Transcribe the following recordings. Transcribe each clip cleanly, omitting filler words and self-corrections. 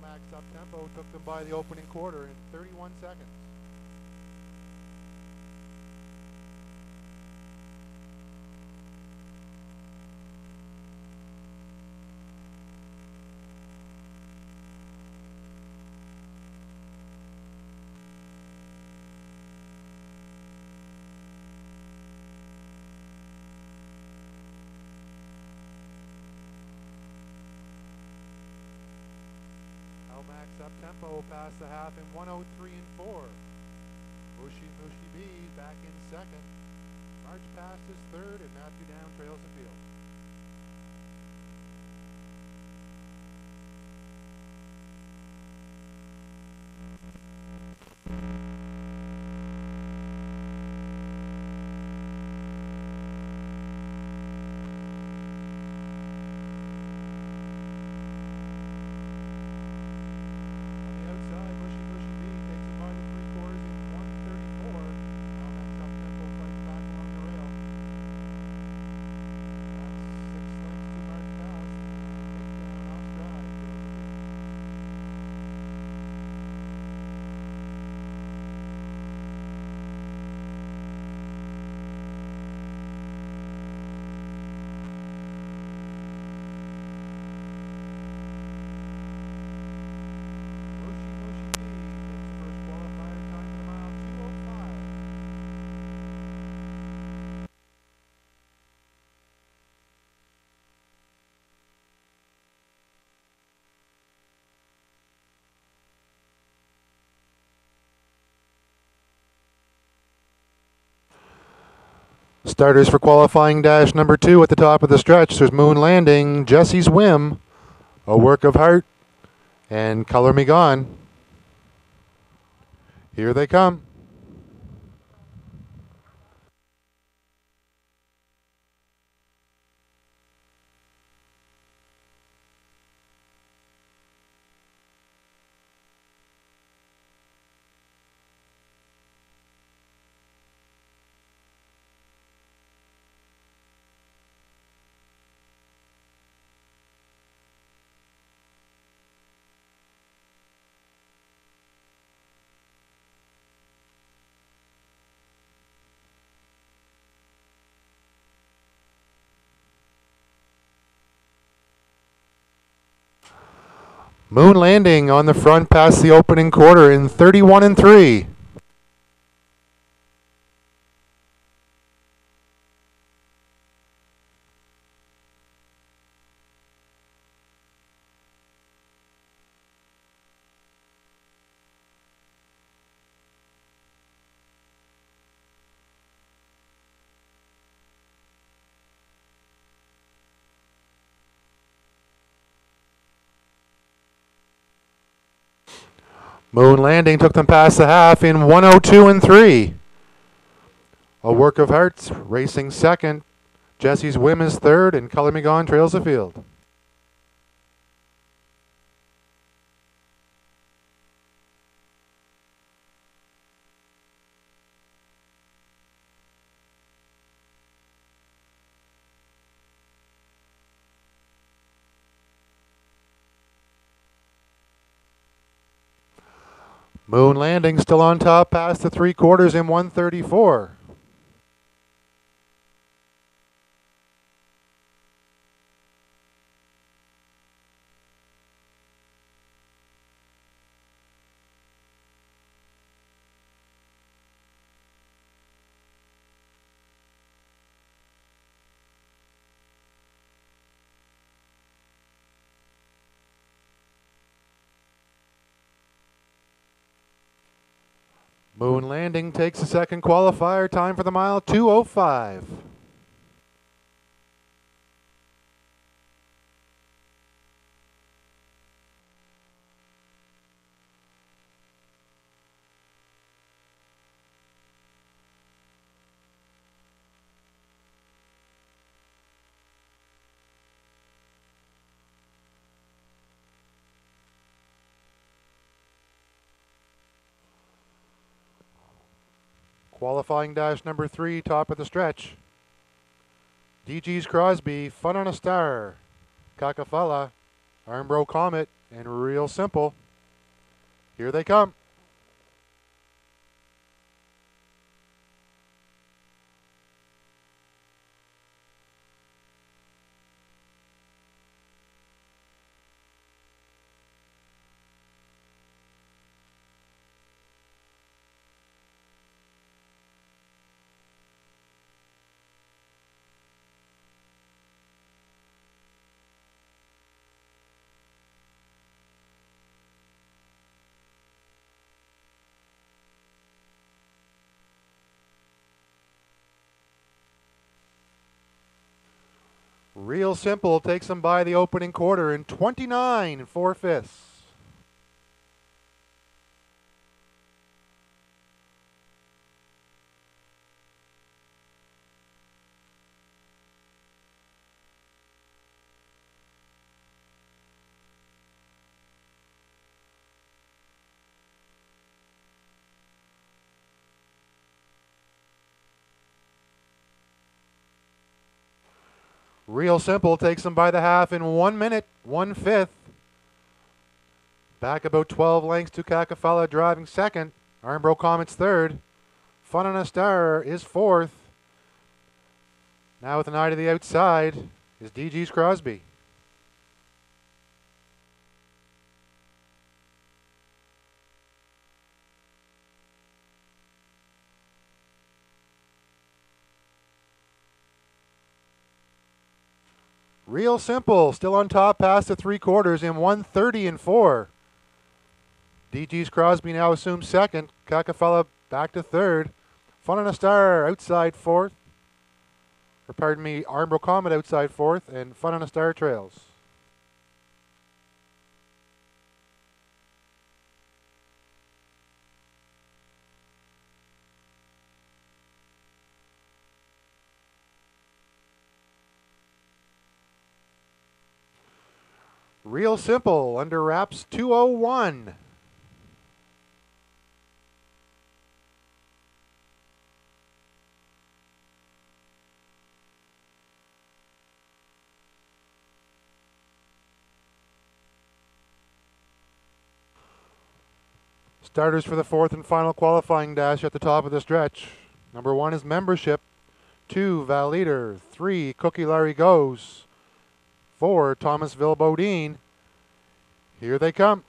Max up tempo took them by the opening quarter in 31 seconds. Max up tempo past the half in 103 and 4. Mushy B back in second. March past is third, and Matthew Down trails the field. Starters for qualifying dash number 2 at the top of the stretch. There's Moon Landing, Jesse's Whim, A Work of Heart, and Color Me Gone. Here they come. Moon Landing on the front past the opening quarter in 31 and 3. Moon Landing took them past the half in 102 and 3. A Work of Hearts racing second. Jesse's Whim is third, and Color Me Gone trails the field. Moon Landing still on top past the 3 quarters in 134. Moon Landing takes the second qualifier. Time for the mile, 2:05. Qualifying dash number 3, top of the stretch. DG's Crosby, Fun on a Star, Kakafala, Armbro Comet, and Real Simple. Here they come. Real Simple takes them by the opening quarter in 29 4/5. Real Simple takes them by the half in 1 minute, 1/5. Back about 12 lengths to Kakafala driving second. Armbro Comet's third. Fun on a Star is fourth. Now with an eye to the outside is DG's Crosby. Real Simple still on top past the 3/4 in 1:30 4. DG's Crosby now assumes second. Kakafala back to third. Fun on a Star outside fourth. Or pardon me, Armbro Comet outside fourth, and Fun on a Star trails. Real Simple under wraps 2:01. Starters for the fourth and final qualifying dash at the top of the stretch. Number 1 is Membership. 2, Val Leader. 3, Cookie Larry Goes. 4, Thomasville Bodine. Here they come.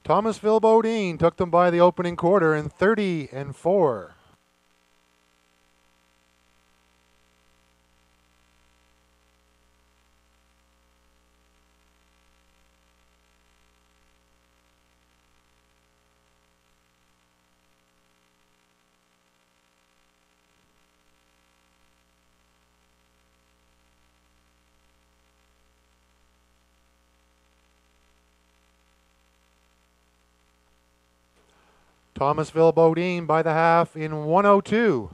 Thomasville Bodine took them by the opening quarter in 30 4. Thomasville Bodine by the half in 1:02.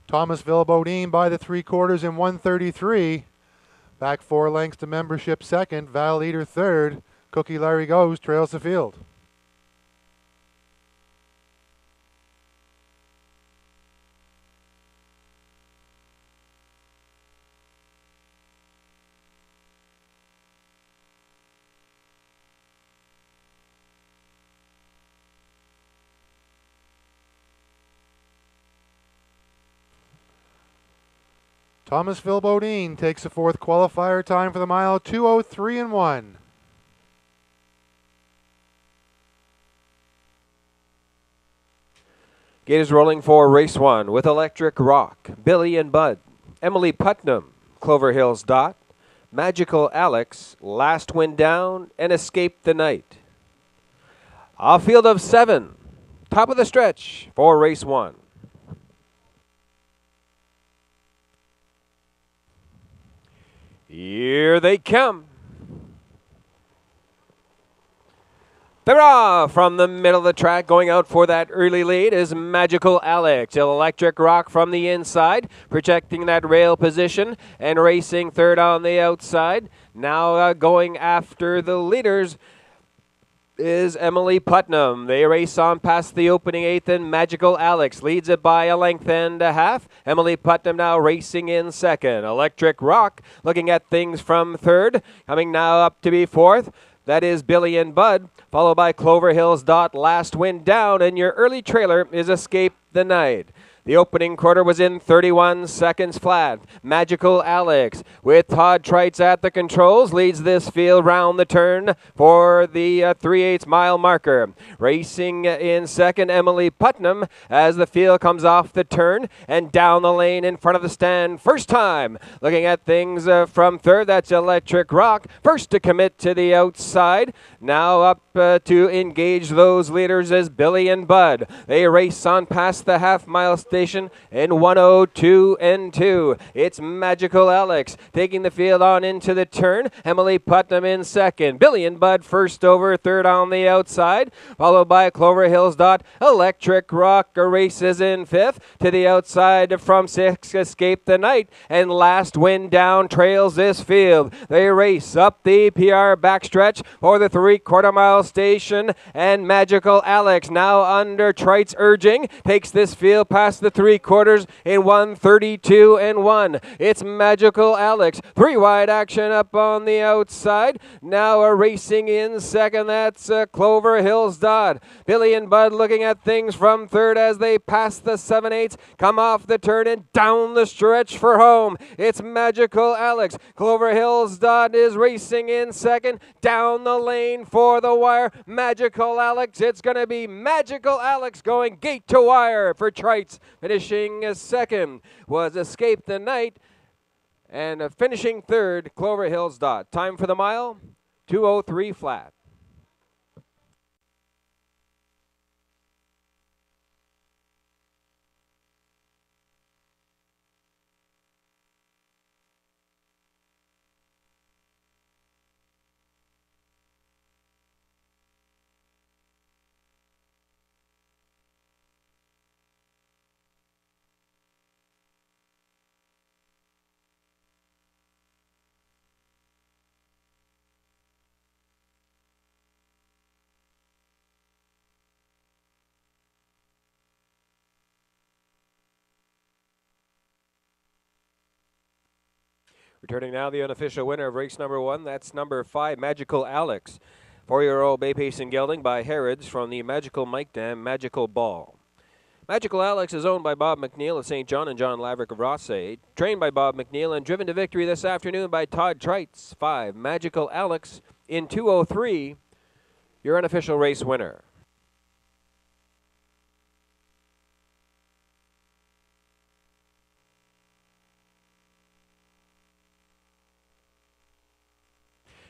Thomasville Bodine by the 3/4 in 1:33. Back 4 lengths to Membership second. Val Leader third. Cookie Larry Goes trails the field. Thomasville Bodine takes the fourth qualifier time for the mile, 2:03 and 1. Gate is rolling for race 1 with Electric Rock, Billy and Bud, Emily Putnam, Clover Hills Dot, Magical Alex, Last Wind Down, and Escape the Night. A field of 7, top of the stretch for race 1. Here they come. They're off from the middle of the track. Going out for that early lead is Magical Alex. Electric Rock from the inside, protecting that rail position and racing third on the outside. Now going after the leaders is Emily Putnam. They race on past the opening eighth, and Magical Alex leads it by a length and a half. Emily Putnam now racing in second. Electric Rock looking at things from third, coming now up to be fourth. That is Billy and Bud, followed by Clover Hills Dot, Last Wind Down, and your early trailer is Escape the Night. The opening quarter was in 31 seconds flat. Magical Alex, with Todd Trites at the controls, leads this field round the turn for the 3/8 mile marker. Racing in second, Emily Putnam, as the field comes off the turn and down the lane in front of the stand. First time looking at things from third, that's Electric Rock. First to commit to the outside. Now up to engage those leaders is Billy and Bud. They race on past the half mile station in 1:02 and 2. It's Magical Alex taking the field on into the turn. Emily Putnam in second. Billy and Bud first over, third on the outside, followed by Clover Hills Dot. Electric Rock races in fifth. To the outside from sixth, Escape the Night, and Last Wind Down trails this field. They race up the PR backstretch for the 3/4 mile station, and Magical Alex, now under Trites urging, takes this field past the 3/4 in 1:32 and 1. It's Magical Alex. 3 wide action up on the outside. Now racing in second. That's Clover Hills Dot. Billy and Bud looking at things from third as they pass the 7/8, come off the turn and down the stretch for home. It's Magical Alex. Clover Hills Dot is racing in second. Down the lane for the wire. Magical Alex. It's going to be Magical Alex going gate to wire for Trites. Finishing second was Escape the Night, and finishing third, Clover Hills Dot. Time for the mile, 2:03 flat. Returning now, the unofficial winner of race number 1, that's number 5, Magical Alex. 4-year-old bay pace and gelding by Harrods from the Magical Mike Dam Magical Ball. Magical Alex is owned by Bob McNeil of St. John and John Laverick of Raceway. Trained by Bob McNeil and driven to victory this afternoon by Todd Trites. 5, Magical Alex in 2:03, your unofficial race winner.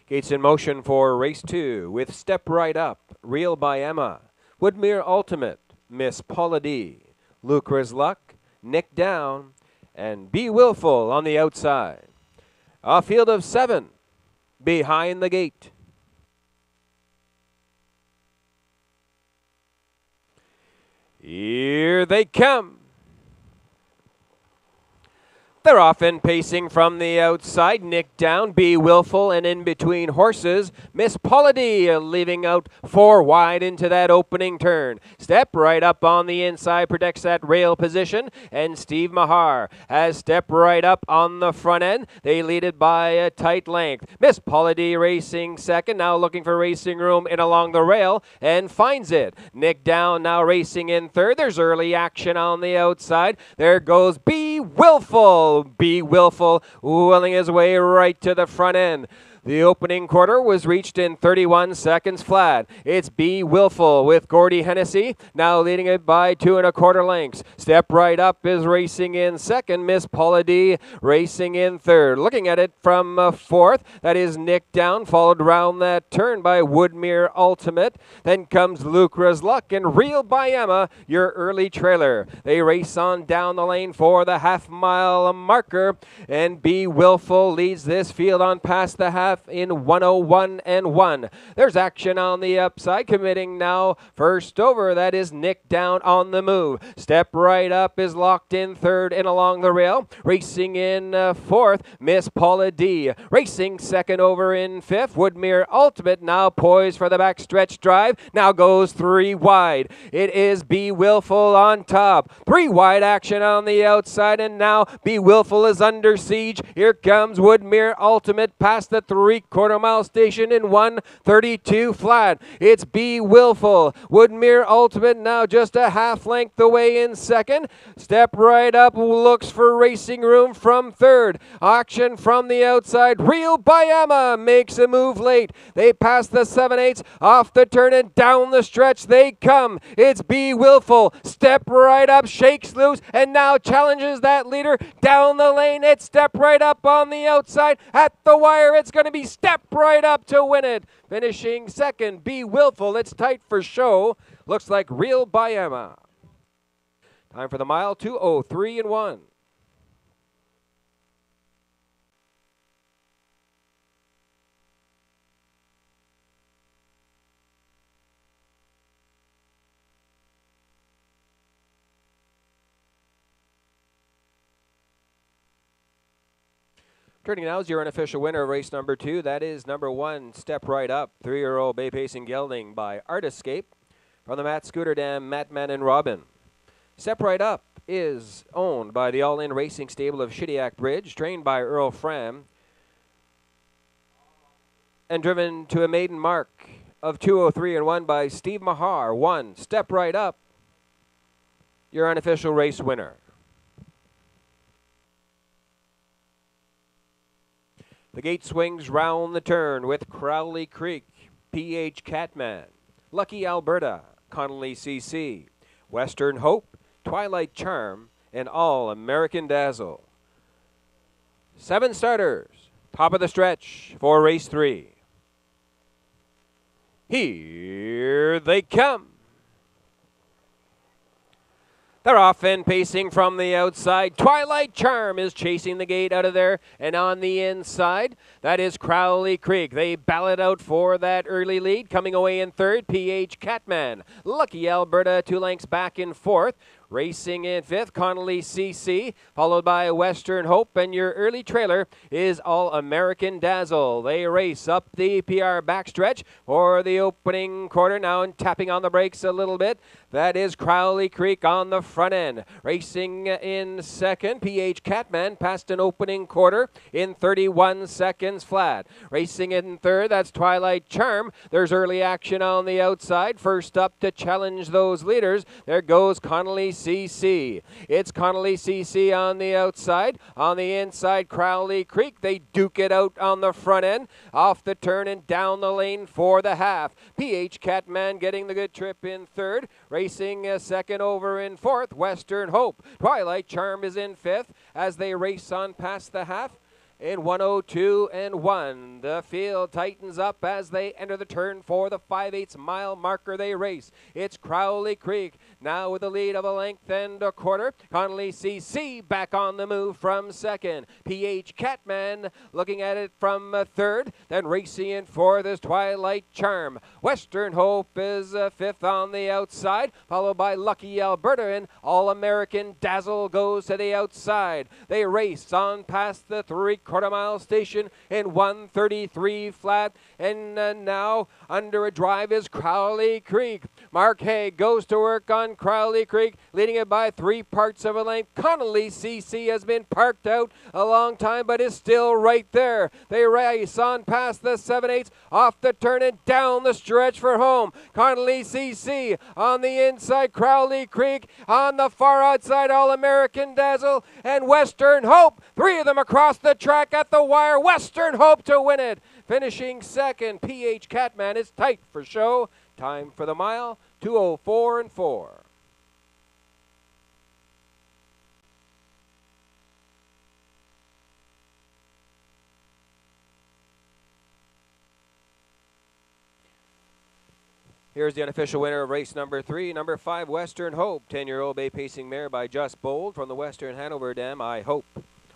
Gates in motion for race 2 with Step Right Up, Reel by Emma, Woodmere Ultimate, Miss Paula D, Lucra's Luck, Nick Down, and Be Willful on the outside. A field of 7 behind the gate. Here they come. They're off and pacing from the outside. Nick Down, Be Willful, and in between horses, Miss Paula D leaving out 4 wide into that opening turn. Step Right Up on the inside, protects that rail position, and Steve Mahar has Step Right Up on the front end. They lead it by a tight length. Miss Paula D racing second, now looking for racing room in along the rail, and finds it. Nick Down now racing in third. There's early action on the outside. There goes Be Willful. Be Willful willing his way right to the front end. The opening quarter was reached in 31 seconds flat. It's Be Willful with Gordy Hennessy, now leading it by 2 1/4 lengths. Step Right Up is racing in second. Miss Paula D racing in third. Looking at it from fourth, that is Nick Down, followed round that turn by Woodmere Ultimate. Then comes Lucra's Luck and Real by Emma, your early trailer. They race on down the lane for the half-mile marker, and Be Willful leads this field on past the half in 101 and 1. There's action on the upside, committing now first over. That is Nick Down on the move. Step Right Up is locked in third and along the rail. Racing in fourth, Miss Paula D. Racing second over in fifth, Woodmere Ultimate now poised for the backstretch drive. Now goes 3 wide. It is Be Willful on top. 3 wide action on the outside, and now Be Willful is under siege. Here comes Woodmere Ultimate past the 3/4 mile station in 1:32 flat. It's Be Willful. Woodmere Ultimate now just a half length away in second. Step Right Up looks for racing room from third. Action from the outside. Real by Emma makes a move late. They pass the 7/8 off the turn and down the stretch they come. It's Be Willful. Step Right Up shakes loose and now challenges that leader down the lane. It's Step Right Up on the outside. At the wire, it's going to be Step Right Up to win it. Finishing second, Be Willful. It's tight for show. Looks like Real by Emma. Time for the mile, 2:03 and 1. Turning now is your unofficial winner of race number 2. That is number 1, Step Right Up, 3-year-old Bay Pacing Gelding by Artiscape from the Matt Scooter Dam, Mattman and Robin. Step Right Up is owned by the All-In Racing Stable of Shediac Bridge, trained by Earl Fram, and driven to a maiden mark of 2:03 and 1 by Steve Mahar. 1, Step Right Up, your unofficial race winner. The gate swings round the turn with Crowley Creek, PH Catman, Lucky Alberta, Connolly CC, Western Hope, Twilight Charm, and All American Dazzle. 7 starters, top of the stretch for race 3. Here they come. They're off and pacing from the outside. Twilight Charm is chasing the gate out of there, and on the inside, that is Crowley Creek. They ballot out for that early lead. Coming away in third, PH Catman. Lucky Alberta 2 lengths back in fourth. Racing in fifth, Connolly CC, followed by Western Hope, and your early trailer is All American Dazzle. They race up the PR backstretch for the opening quarter now, and tapping on the brakes a little bit. That is Crowley Creek on the front end. Racing in second, PH Catman past an opening quarter in 31 seconds flat. Racing in third, that's Twilight Charm. There's early action on the outside. First up to challenge those leaders, there goes Connolly CC. It's Connolly CC on the outside. On the inside, Crowley Creek. They duke it out on the front end. Off the turn and down the lane for the half. PH Catman getting the good trip in third. Racing a second over in fourth, Western Hope. Twilight Charm is in fifth as they race on past the half. In 1:02 and 1, the field tightens up as they enter the turn for the 5/8 mile marker they race. It's Crowley Creek now with a lead of a length and a quarter. Connolly CC back on the move from second. PH Catman looking at it from third. Then racing in fourth is Twilight Charm. Western Hope is fifth on the outside, followed by Lucky Alberta, and All American Dazzle goes to the outside. They race on past the 3/4 mile station in 1:33 flat, And now under a drive is Crowley Creek. Mark Hay goes to work on Crowley Creek, leading it by 3 parts of a length. Connolly CC has been parked out a long time, but is still right there. They race on past the 7/8 off the turn and down the stretch for home. Connolly CC on the inside, Crowley Creek on the far outside, All-American Dazzle and Western Hope. 3 of them across the track at the wire. Western Hope to win it. Finishing second, PH Catman is tight for show. Time for the mile, 2:04 and 4. Here's the unofficial winner of race number 3, number 5, Western Hope. 10-year-old bay pacing mare by Just Bold from the Western Hanover Dam, I Hope.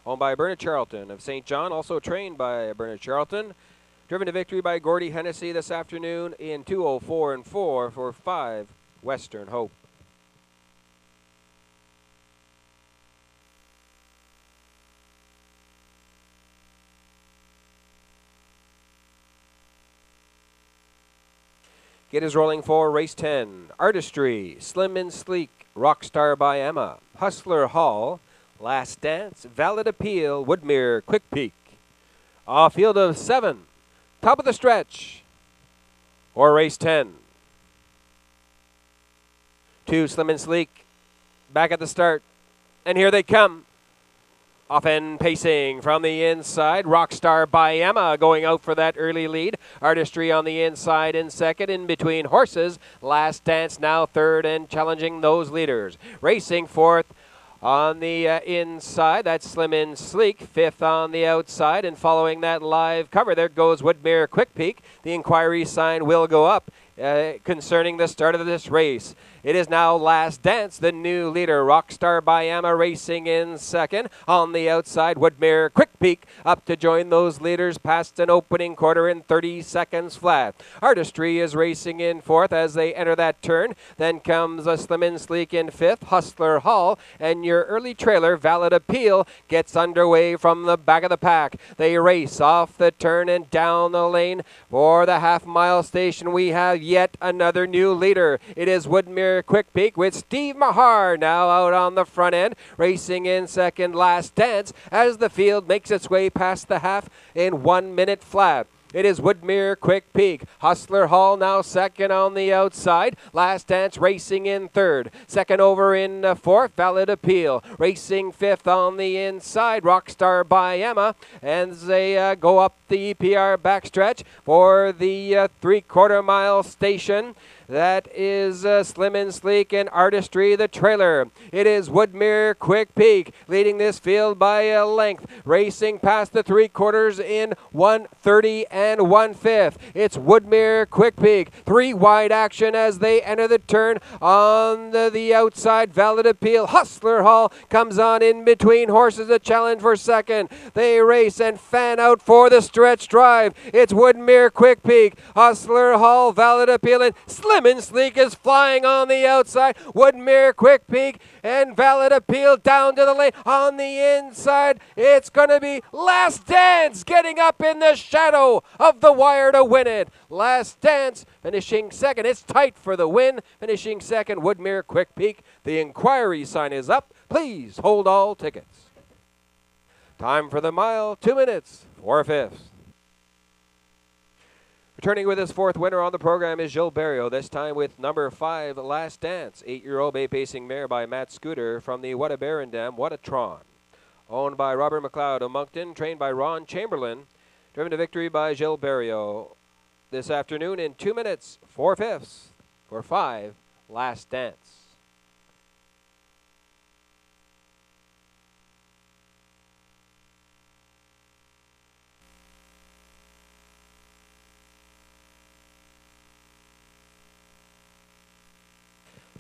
Owned by Bernard Charlton of St. John, also trained by Bernard Charlton. Driven to victory by Gordy Hennessy this afternoon in 2:04 and 4 for 5, Western Hope. Get is rolling for race 10. Artistry, Slim and Sleek, Rockstar by Emma, Hustler Hall, Last Dance, Valid Appeal, Woodmere, Quick Peak. A field of 7. Top of the stretch for race 10. 2, Slim and Sleek, back at the start. And here they come. Often pacing from the inside. Rockstar by Emma going out for that early lead. Artistry on the inside in second. In between horses. Last Dance now third and challenging those leaders. Racing fourth on the inside. That's Slim and Sleek. Fifth on the outside. And following that live cover, there goes Woodmere Quick Peak. The inquiry sign will go up concerning the start of this race. It is now Last Dance, the new leader. Rockstar by Emma racing in second. On the outside, Woodmere Quick Peak up to join those leaders past an opening quarter in 30 seconds flat. Artistry is racing in fourth as they enter that turn. Then comes a Slim and Sleek in fifth. Hustler Hall and your early trailer, Valid Appeal, gets underway from the back of the pack. They race off the turn and down the lane. For the half-mile station, we have yet another new leader. It is Woodmere Quick Peak with Steve Mahar now out on the front end, racing in second. Last Dance as the field makes its way past the half in 1 minute flat. It is Woodmere Quick Peak. Hustler Hall now second on the outside. Last Dance racing in third. Second over in fourth, Valid Appeal. Racing fifth on the inside, Rockstar by Emma. And they go up the EPR backstretch for the 3/4 mile station. That is Slim and Sleek and Artistry, the trailer. It is Woodmere Quick Peak leading this field by a length, racing past the 3/4 in 1:30 and 1/5. It's Woodmere Quick Peak. 3 wide action as they enter the turn on the outside. Valid Appeal. Hustler Hall comes on in between horses, a challenge for second. They race and fan out for the stretch drive. It's Woodmere Quick Peak, Hustler Hall, Valid Appeal, and Slim and Sleek is flying on the outside. Woodmere Quick Peak and Valid Appeal down to the lane. On the inside, it's going to be Last Dance getting up in the shadow of the wire to win it. Last Dance finishing second. It's tight for the win. Finishing second, Woodmere Quick Peak. The inquiry sign is up. Please hold all tickets. Time for the mile, 2 minutes, 4/5. Returning with his fourth winner on the program is Gilles Barrio, this time with number 5, Last Dance, 8-year-old bay pacing mare by Matt Scooter from the What a Baron Dam, What a Tron. Owned by Robert McLeod of Moncton, trained by Ron Chamberlain, driven to victory by Gilles Barrio this afternoon in 2 minutes, 4/5 for 5, Last Dance.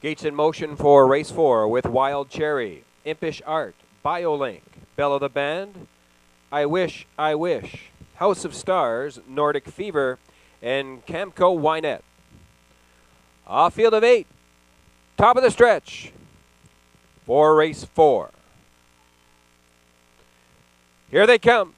Gates in motion for race 4 with Wild Cherry, Impish Art, BioLink, Bell of the Band, I Wish, House of Stars, Nordic Fever, and Camco Wynette. A field of 8, top of the stretch for race 4. Here they come.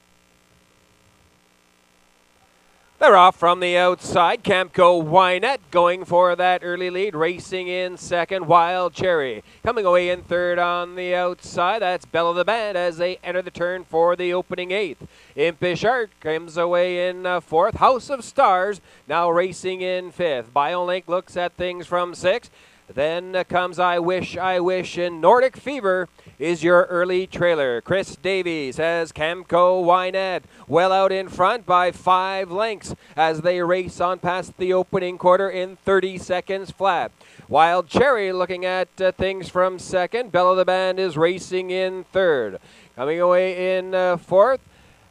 They're off from the outside. Camco Wynette going for that early lead. Racing in second, Wild Cherry. Coming away in third on the outside. That's Belle of the Band as they enter the turn for the opening eighth. Impish Art comes away in fourth. House of Stars now racing in fifth. BioLink looks at things from sixth. Then comes I Wish, and Nordic Fever is your early trailer. Chris Davies has Camco Wynette well out in front by 5 lengths as they race on past the opening quarter in 30 seconds flat. Wild Cherry looking at things from second. Belle of the Band is racing in third. Coming away in fourth.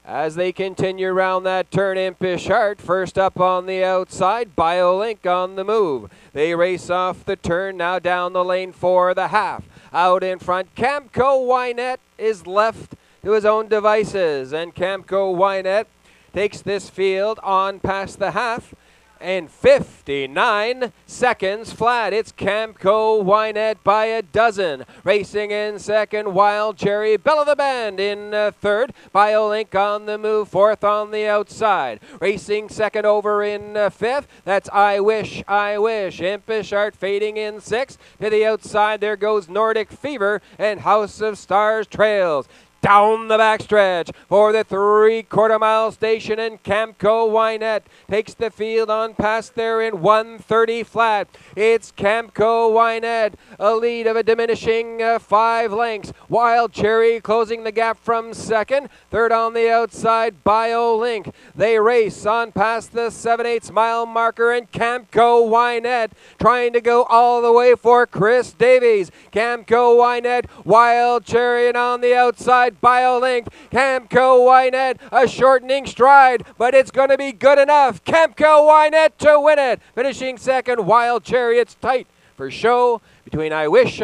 As they continue around that turn, Impish Heart first up on the outside, BioLink on the move. They race off the turn, now down the lane for the half. Out in front, Camco Wynette is left to his own devices, and Camco Wynette takes this field on past the half in 59 seconds flat. It's Camco Wynette by a dozen. Racing in second, Wild Cherry. Belle of the Band in third. BioLink on the move, fourth on the outside. Racing second over in fifth. That's I Wish. Impish Art fading in sixth. To the outside, there goes Nordic Fever, and House of Stars trails down the backstretch for the 3/4 mile station, and Camco Wynette takes the field on past there in 1:30 flat. It's Camco Wynette, a lead of a diminishing 5 lengths. Wild Cherry closing the gap from second. Third on the outside, BioLink. They race on past the 7/8 mile marker, and Camco Wynette trying to go all the way for Chris Davies. Camco Wynette, Wild Cherry, and on the outside, BioLink. Camco Wynette, a shortening stride, but it's going to be good enough. Camco Wynette to win it. Finishing second, Wild Cherry. It's tight for show between I Wish,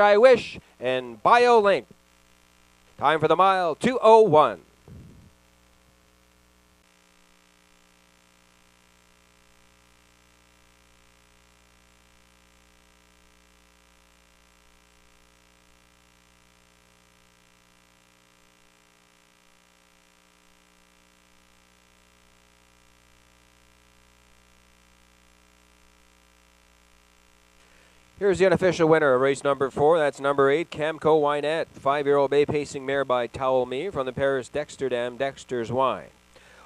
and BioLink. Time for the mile, 2:01. Here's the unofficial winner of race number 4. That's number 8, Camco Wynette, 5-year-old bay pacing mare by Towel Me from the Paris Dexterdam Dexter's Wine.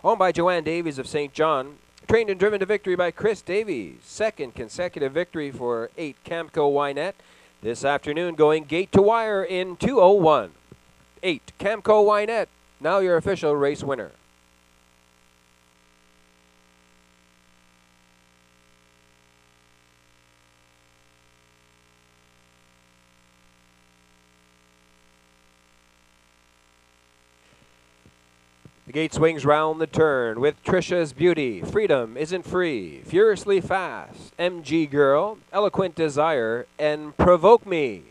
Owned by Joanne Davies of St. John. Trained and driven to victory by Chris Davies. Second consecutive victory for 8, Camco Wynette. This afternoon going gate to wire in 2:01. 8, Camco Wynette, now your official race winner. The gate swings round the turn with Trisha's Beauty, Freedom Isn't Free, Furiously Fast, MG Girl, Eloquent Desire, and Provoke Me.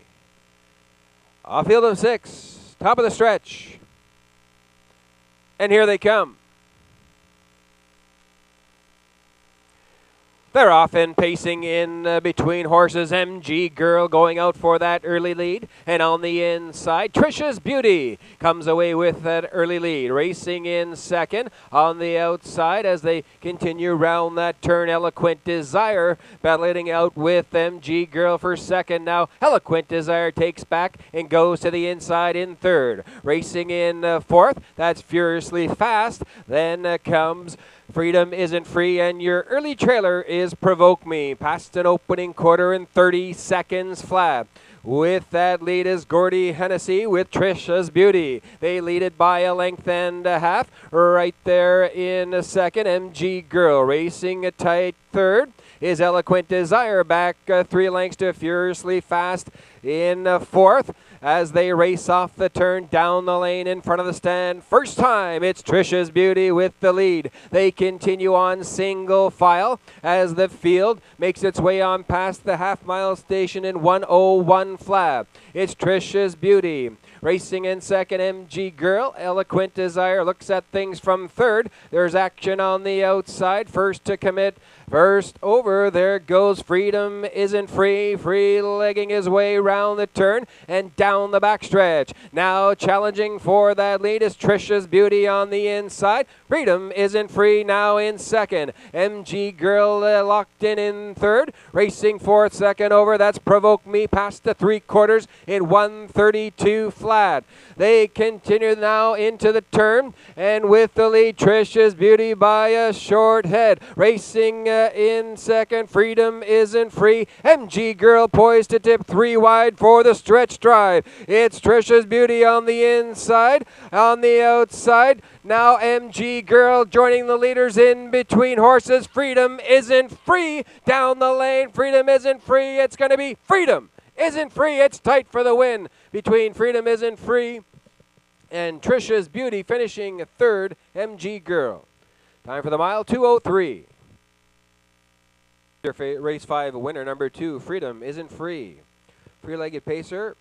A field of 6, top of the stretch. And here they come. They're off and pacing in between horses. MG Girl going out for that early lead. And on the inside, Trisha's Beauty comes away with that early lead. Racing in second on the outside as they continue round that turn. Eloquent Desire battling out with MG Girl for second. Now Eloquent Desire takes back and goes to the inside in third. Racing in fourth, that's Furiously Fast. Then comes Freedom Isn't Free, and your early trailer is Provoke Me. Past an opening quarter in 30 seconds flat. With that lead is Gordy Hennessy with Trisha's Beauty. They lead it by a length and a half. Right there in a second, MG Girl racing a tight third. Is Eloquent Desire back 3 lengths to Furiously Fast in fourth as they race off the turn down the lane in front of the stand. First time, it's Trisha's Beauty with the lead. They continue on single file as the field makes its way on past the half-mile station in 1:01 flat. It's Trisha's Beauty. Racing in second, MG Girl. Eloquent Desire looks at things from third. There's action on the outside. First to commit. First over, there goes Freedom Isn't Free, free-legging his way round the turn and down the backstretch. Now challenging for that lead is Trisha's Beauty on the inside. Freedom Isn't Free now in second. MG Girl locked in third. Racing fourth, second over, that's Provoke Me past the 3/4 in 1:32 flat. They continue now into the turn, and with the lead, Trisha's Beauty by a short head. Racing in second, Freedom Isn't Free. MG Girl poised to tip 3 wide for the stretch drive. It's Trisha's Beauty on the inside. On the outside, now MG Girl joining the leaders in between horses. Freedom Isn't Free down the lane. Freedom Isn't Free. It's going to be Freedom Isn't Free. It's tight for the win between Freedom Isn't Free and Trisha's Beauty, finishing third, MG Girl. Time for the mile, 2:03. Race 5 winner, number 2, Freedom Isn't Free. Three-legged pacer.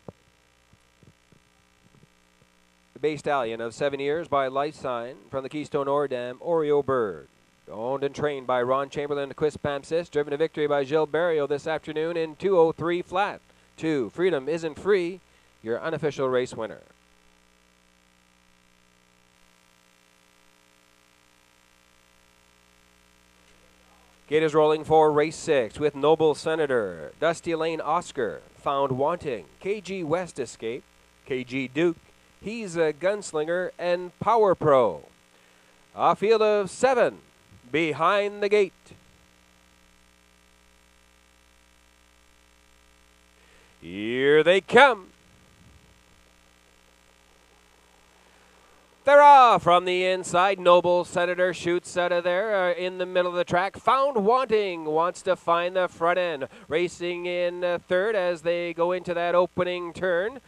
The Bay Stallion of 7 years by Life Sign from the Keystone Ore Dam, Oreo Bird. Owned and trained by Ron Chamberlain and Chris Pamsis. Driven to victory by Gilles Barrio this afternoon in 2:03 flat. 2, Freedom Isn't Free, your unofficial race winner. Gate is rolling for race 6 with Noble Senator, Dusty Lane Oscar, Found Wanting, KG West Escape, KG Duke, He's a Gunslinger, and Power Pro. A field of 7 behind the gate. Here they come. They're off from the inside. Noble Senator shoots out of there in the middle of the track. Found Wanting wants to find the front end. Racing in third as they go into that opening turn.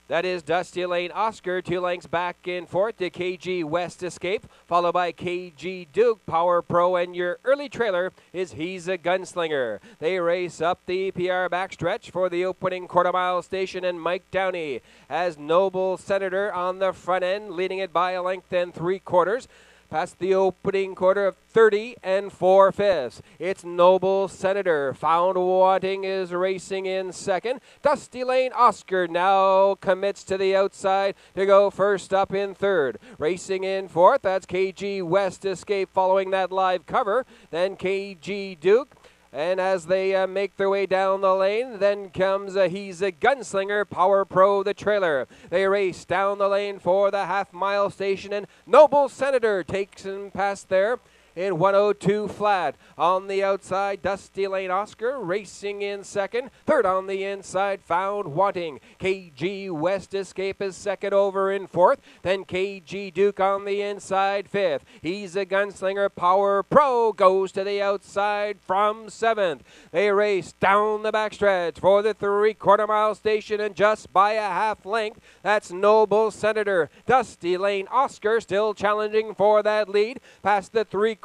That is Dusty Lane Oscar, 2 lengths back in fourth to KG West Escape, followed by KG Duke, Power Pro, and your early trailer is He's a Gunslinger. They race up the PR backstretch for the opening quarter-mile station, and Mike Downey has Noble Senator on the front end, leading it by a length and 3/4. Past the opening quarter of 30 4/5. It's Noble Senator. Found Wanting is racing in second. Dusty Lane Oscar now commits to the outside to go first up in third. Racing in fourth, that's KG West Escape following that live cover. Then KG Duke. And as they make their way down the lane, then comes He's a Gunslinger, Power Pro, the trailer. They race down the lane for the half-mile station, and Noble Senator takes him past there in 1:02 flat. On the outside, Dusty Lane Oscar racing in second. Third on the inside, Found Wanting. KG West Escape is second over in fourth. Then KG Duke on the inside, fifth. He's a Gunslinger, Power Pro goes to the outside from seventh. They race down the backstretch for the 3/4 mile station, and just by a half length, that's Noble Senator. Dusty Lane Oscar still challenging for that lead past the 3/4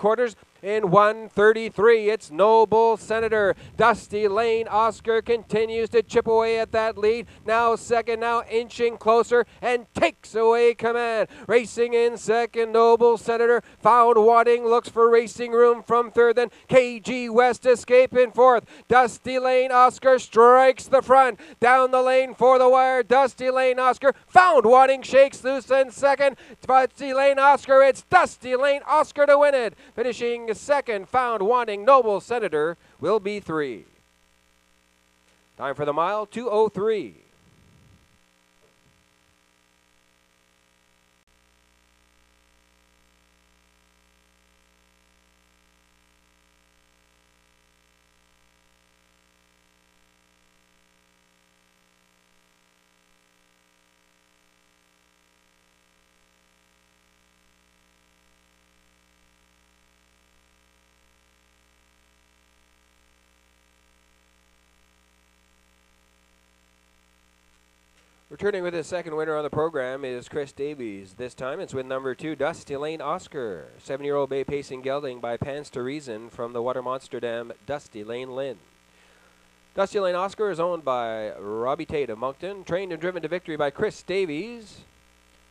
in 1:33. It's Noble Senator. Dusty Lane Oscar continues to chip away at that lead. Now second, now inching closer and takes away command. Racing in second, Noble Senator. Found Wanting looks for racing room from third. Then KG West Escape in fourth. Dusty Lane Oscar strikes the front. Down the lane for the wire. Dusty Lane Oscar. Found Wanting shakes loose in second. Dusty Lane Oscar. It's Dusty Lane Oscar to win it. Finishing second, Found Wanting. Noble Senator will be 3. Time for the mile, 2:03. Returning with his second winner on the program is Chris Davies. This time it's with number 2, Dusty Lane Oscar. 7-year-old bay pacing gelding by Pans to Reason from the Water Monster Dam, Dusty Lane Lynn. Dusty Lane Oscar is owned by Robbie Tate of Moncton, trained and driven to victory by Chris Davies.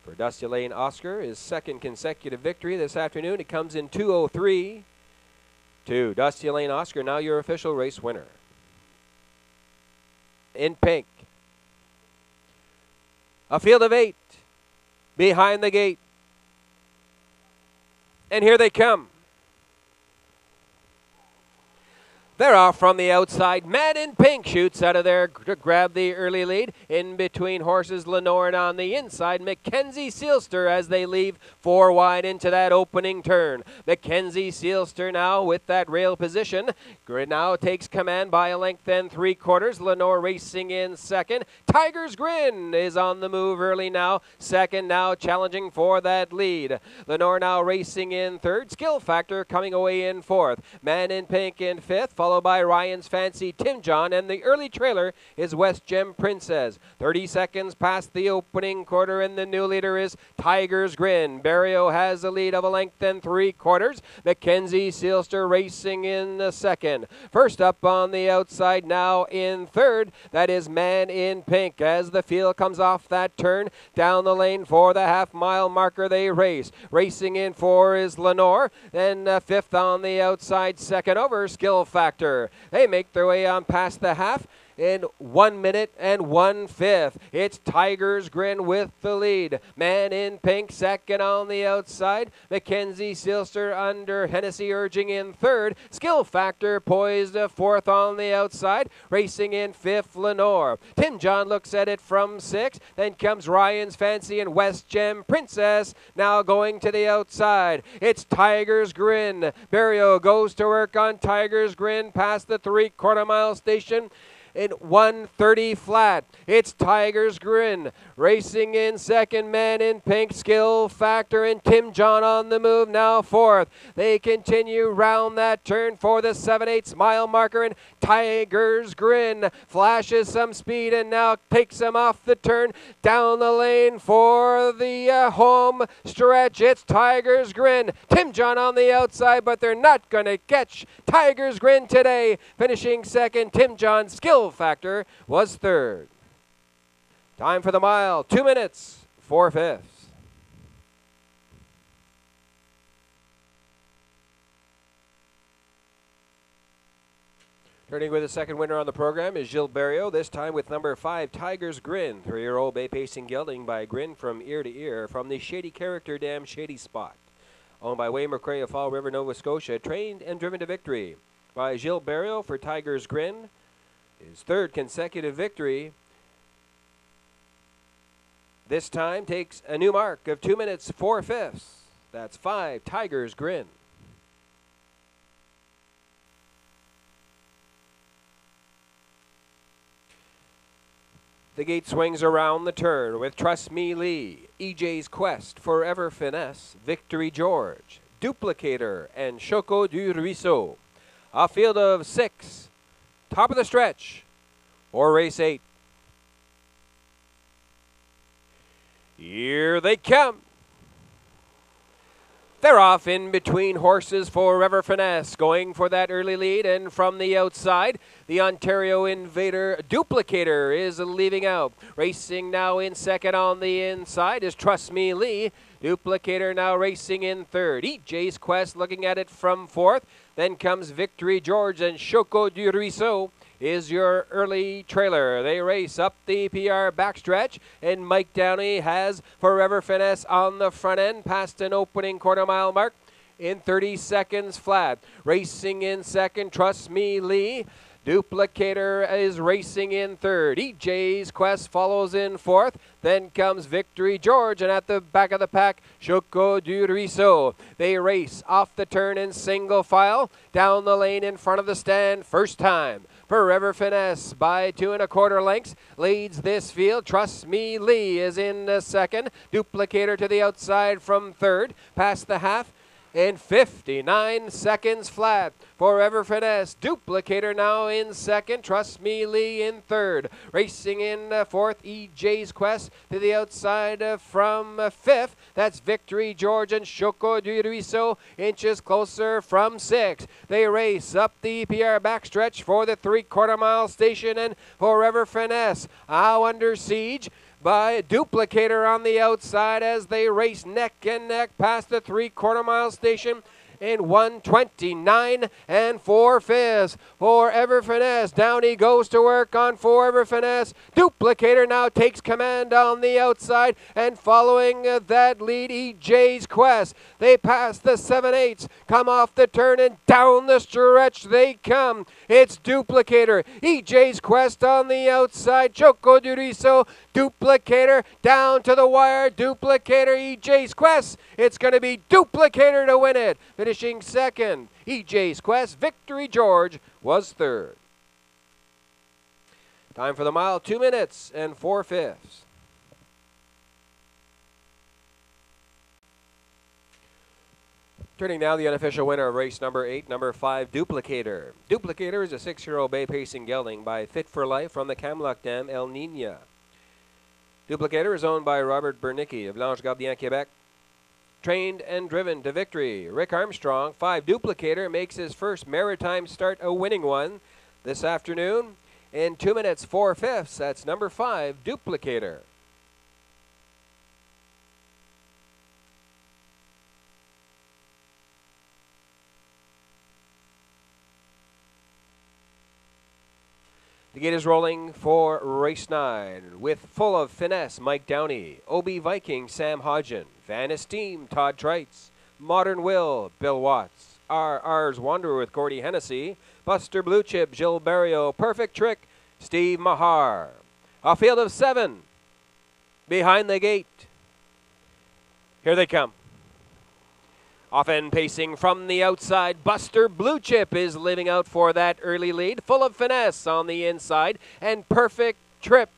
For Dusty Lane Oscar, his second consecutive victory this afternoon. It comes in 2:03 to Dusty Lane Oscar, now your official race winner. In pink, a field of 8 behind the gate. And here they come. They're off from the outside. Man in pink shoots out of there to grab the early lead. In between horses, Lenore, and on the inside, Mackenzie Seelster as they leave 4 wide into that opening turn. Mackenzie Seelster now with that rail position. Grin now takes command by a length and 3/4. Lenore racing in second. Tiger's Grin is on the move early now. Second now challenging for that lead. Lenore now racing in third. Skill Factor coming away in fourth. Man in pink in fifth, followed by Ryan's Fancy, Tim John, and the early trailer is West Gem Princess. 30 seconds past the opening quarter, and the new leader is Tiger's Grin. Barrio has a lead of a length and 3/4. Mackenzie Seelster racing in the second. First up on the outside now in third, that is Man in Pink. As the field comes off that turn, down the lane for the half-mile marker they race. Racing in 4 is Lenore, then fifth on the outside, second over, Skill Factor. They make their way on past the half in 1 minute and 1/5. It's Tiger's Grin with the lead. Man in Pink second on the outside. Mackenzie Seelster under Hennessy urging in third. Skill Factor poised fourth on the outside. Racing in fifth, Lenore. Tim John looks at it from 6. Then comes Ryan's Fancy and West Gem Princess now going to the outside. It's Tiger's Grin. Barrio goes to work on Tiger's Grin past the 3/4 mile station in 1:30 flat. It's Tiger's Grin. Racing in second, Man in Pink, Skill Factor, and Tim John on the move now fourth. They continue round that turn for the 7/8 mile marker, and Tiger's Grin flashes some speed and now takes him off the turn down the lane for the home stretch. It's Tiger's Grin. Tim John on the outside, but they're not going to catch Tiger's Grin today. Finishing second, Tim John. Skill Factor was third. Time for the mile, 2 minutes, 4/5. Turning with the second winner on the program is Gilles Barrio, this time with number 5, Tiger's Grin. 3-year-old bay pacing gelding by Grin from ear to ear from the Shady Character Dam Shady Spot. Owned by Wayne McCrae of Fall River, Nova Scotia. Trained and driven to victory by Gilles Barrio for Tiger's Grin. His third consecutive victory. This time takes a new mark of 2 minutes, 4/5. That's 5, Tiger's Grin. The gate swings around the turn with Trust Me Lee, EJ's Quest, Forever Finesse, Victory George, Duplicator, and Choco du Ruisseau. A field of 6. Top of the stretch for race 8. Here they come. They're off in between horses. Forever Finesse going for that early lead, and from the outside, the Ontario Invader Duplicator is leaving out. Racing now in second on the inside is Trust Me Lee. Duplicator now racing in third. EJ's Quest looking at it from fourth. Then comes Victory George, and Choco du Ruisseau is your early trailer. They race up the PR backstretch, and Mike Downey has Forever Finesse on the front end past an opening quarter-mile mark in 30 seconds flat. Racing in second, Trust Me Lee. Duplicator is racing in third. EJ's Quest follows in fourth. Then comes Victory George, and at the back of the pack, Choco du Ruisseau. They race off the turn in single file, down the lane in front of the stand, first time. Forever Finesse by 2 1/4 lengths leads this field. Trust Me Lee is in second. Duplicator to the outside from third. Past the half, in 59 seconds flat. Forever Finesse, Duplicator now in second. Trust Me Lee in third. Racing in fourth, EJ's Quest to the outside from fifth. That's Victory George and Choco de Ruiso inches closer from sixth. They race up the PR backstretch for the 3/4 mile station, and Forever Finesse now under siege by Duplicator on the outside as they race neck and neck past the 3/4 mile station in 1:29 and 4/5. Forever Finesse, down he goes to work on Forever Finesse. Duplicator now takes command on the outside, and following that lead, EJ's Quest. They pass the 7/8, come off the turn, and down the stretch they come. It's Duplicator, EJ's Quest on the outside, Choco Duriso, Duplicator down to the wire, Duplicator, EJ's Quest. It's going to be Duplicator to win it. Finishing second, EJ's Quest. Victory George was third. Time for the mile, 2 minutes and 4/5. Turning now, the unofficial winner of race number 8, number 5, Duplicator. Duplicator is a 6-year-old bay pacing gelding by Fit for Life from the Camlock Dam, El Nina. Duplicator is owned by Robert Bernicki of L'Ange Gardien, Quebec. Trained and driven to victory. Rick Armstrong, 5 Duplicator, makes his first maritime start, a winning one, this afternoon in 2 minutes 4/5. That's number 5, Duplicator. The gate is rolling for race 9 with Full of Finesse, Mike Downey, OB Viking, Sam Hodgen, Van Esteem, Todd Treitz, Modern Will, Bill Watts, RR's Wanderer with Gordy Hennessy, Buster Blue Chip, Gilles Barrio, Perfect Trick, Steve Mahar. A field of 7 behind the gate. Here they come. Often pacing from the outside, Buster Blue Chip is living out for that early lead. Full of Finesse on the inside, and Perfect Trip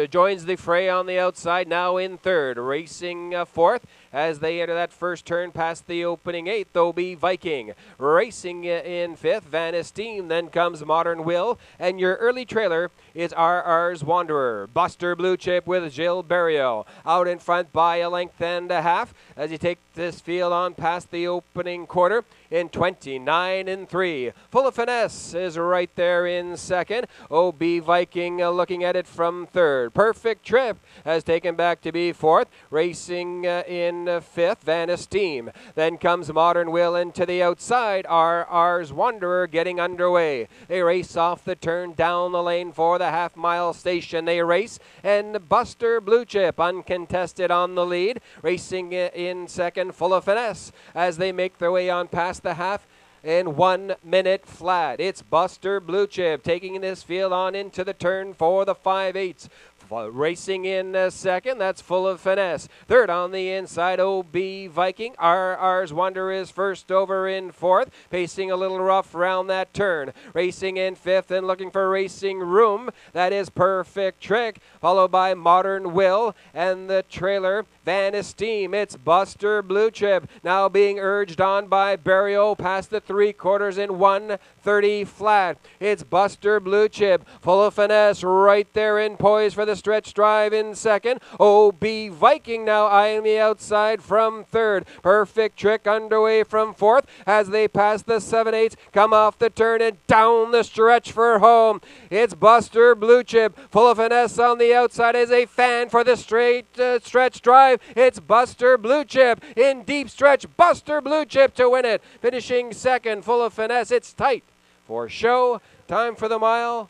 joins the fray on the outside, now in third. Racing fourth as they enter that first turn past the opening 8th, OB Viking. Racing in fifth, Van Esteem. Then comes Modern Will, and your early trailer is RR's Wanderer. Buster Blue Chip with Gilles Barrio out in front by a length and a half as you take this field on past the opening quarter in 29 and 3. Full of Finesse is right there in second. OB Viking looking at it from third. Perfect Trip has taken back to be fourth. Racing in fifth, Van Esteem. Then comes Modern Will into the outside. RR's Wanderer getting underway. They race off the turn down the lane for the half-mile station. They race, and Buster Blue Chip uncontested on the lead. Racing in second, Full of Finesse as they make their way on past the half in 1 minute flat. It's Buster Blue Chip taking this field on into the turn for the 5/8. Racing in second, that's Full of Finesse. Third on the inside, OB Viking. RR's Wonder is first over in fourth, pacing a little rough round that turn. Racing in fifth and looking for racing room, that is Perfect Trick, followed by Modern Will and the trailer Van Esteem. It's Buster Blue Chip now being urged on by Barrio past the 3/4 in 1:30 flat. It's Buster Blue Chip, Full of Finesse right there in poise for the stretch drive in second. OB Viking now eyeing the outside from third. Perfect Trick underway from fourth as they pass the 7/8, come off the turn and down the stretch for home. It's Buster Blue Chip, Full of Finesse on the outside as a fan for the straight stretch drive. It's Buster Blue Chip in deep stretch. Buster Blue Chip to win it. Finishing second, Full of Finesse. It's tight for show. Time for the mile,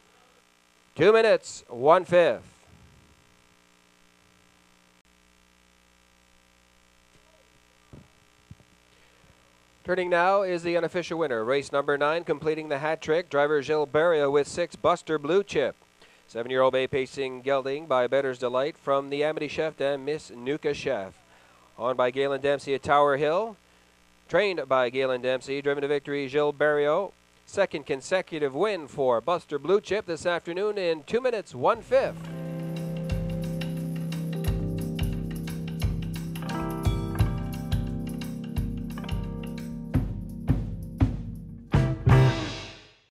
2 minutes, 1/5. Turning now is the unofficial winner. Race number 9, completing the hat trick. Driver Gilles Barrio with 6, Buster Blue Chip. 7-year-old bay pacing gelding by Better's Delight from the Amity Chef and Miss Nuka Chef. Owned by Galen Dempsey at Tower Hill. Trained by Galen Dempsey. Driven to victory, Gilles Barrio. Second consecutive win for Buster Blue Chip this afternoon in 2 minutes, 1/5.